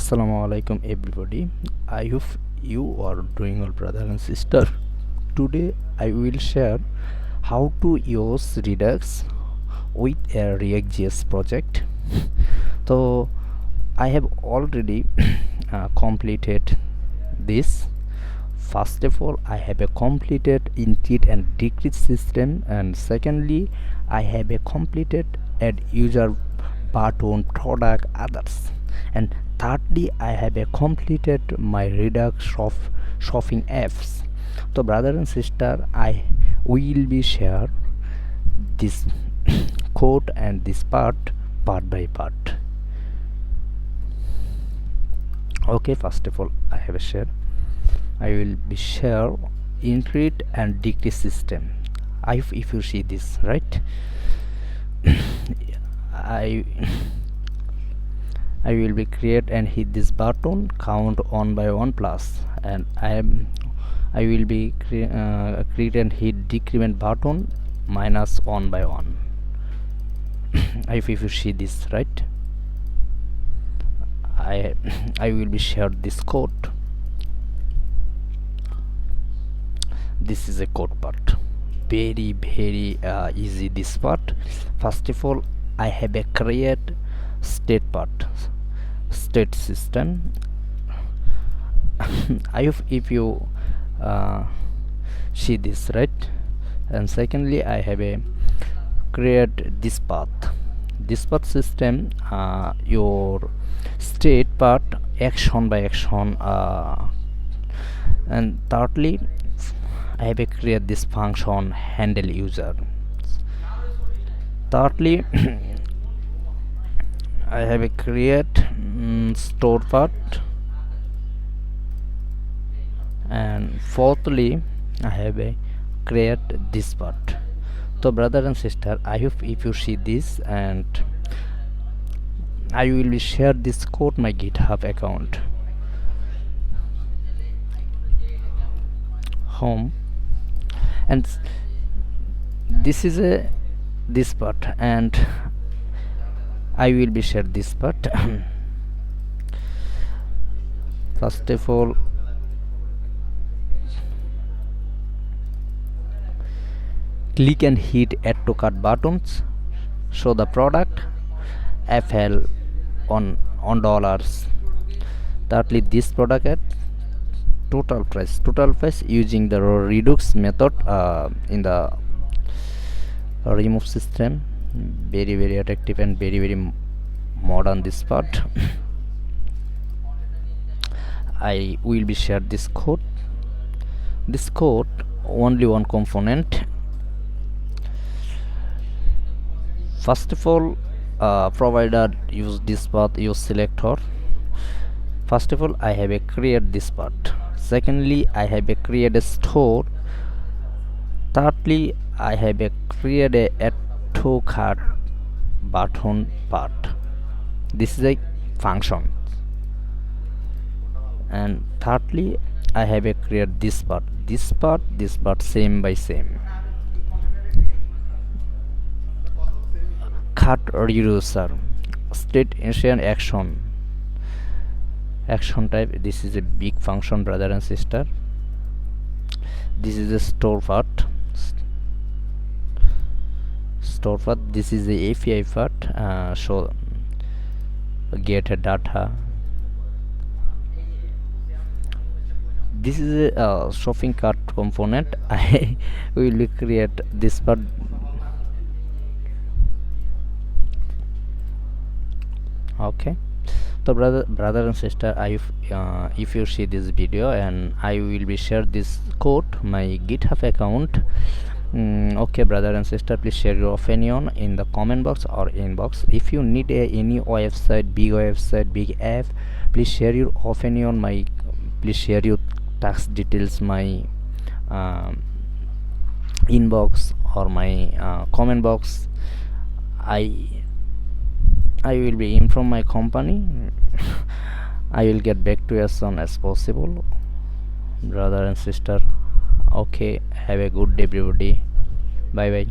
Assalamu alaikum everybody. I hope you are doing well, brother and sister. Today I will share how to use Redux with a React.js project. So I have already completed this. First of all, I have a completed increase and decrease system, and secondly, I have a completed add user button product others, and thirdly, I have a completed my Redux shopping apps. So brother and sister, I will be share this code and this part by part. Okay, first of all, I have a share. I will be share increase and decrease system. If you see this right, I will be create and hit this button count 1 by 1 plus, and I will be create and hit decrement button minus 1 by 1. If you see this right, I will be share this code. This is a code part, very easy this part. First of all, I have a create state part, state system. if you see this right, and secondly I have a create this path system, your state part action by action, and thirdly I have a create this function handle user. Thirdly I have a create store part, and fourthly I have a create this part. So brother and sister, I hope if you see this, and I will be share this code my GitHub account, home, and this is a this part, and I will be share this part. First of all, click and hit add to cart buttons, show the product FL on dollars. Thirdly, this product at total price using the Redux method in the remove system. Very attractive and very modern this part. I will be share this code only one component. First of all, provider use this path, use selector. First of all, I have a create this part. Secondly, I have a create a store. Thirdly, I have a create a add to cart button part. This is a function. And thirdly, I have a create this part same by same. Cart reducer, state ancient action type. This is a big function, brother and sister. This is a store part. This is the API part, so get a data. This is a shopping cart component. I will create this part. Okay, so brother and sister, if you see this video, and I will be share this code my GitHub account. Okay, brother and sister, please share your opinion in the comment box or inbox. If you need any website, big app, please share your opinion please share your tax details my inbox or my comment box. I will be inform my company. I will get back to you as soon as possible, brother and sister. Okay, have a good day everybody. Bye bye.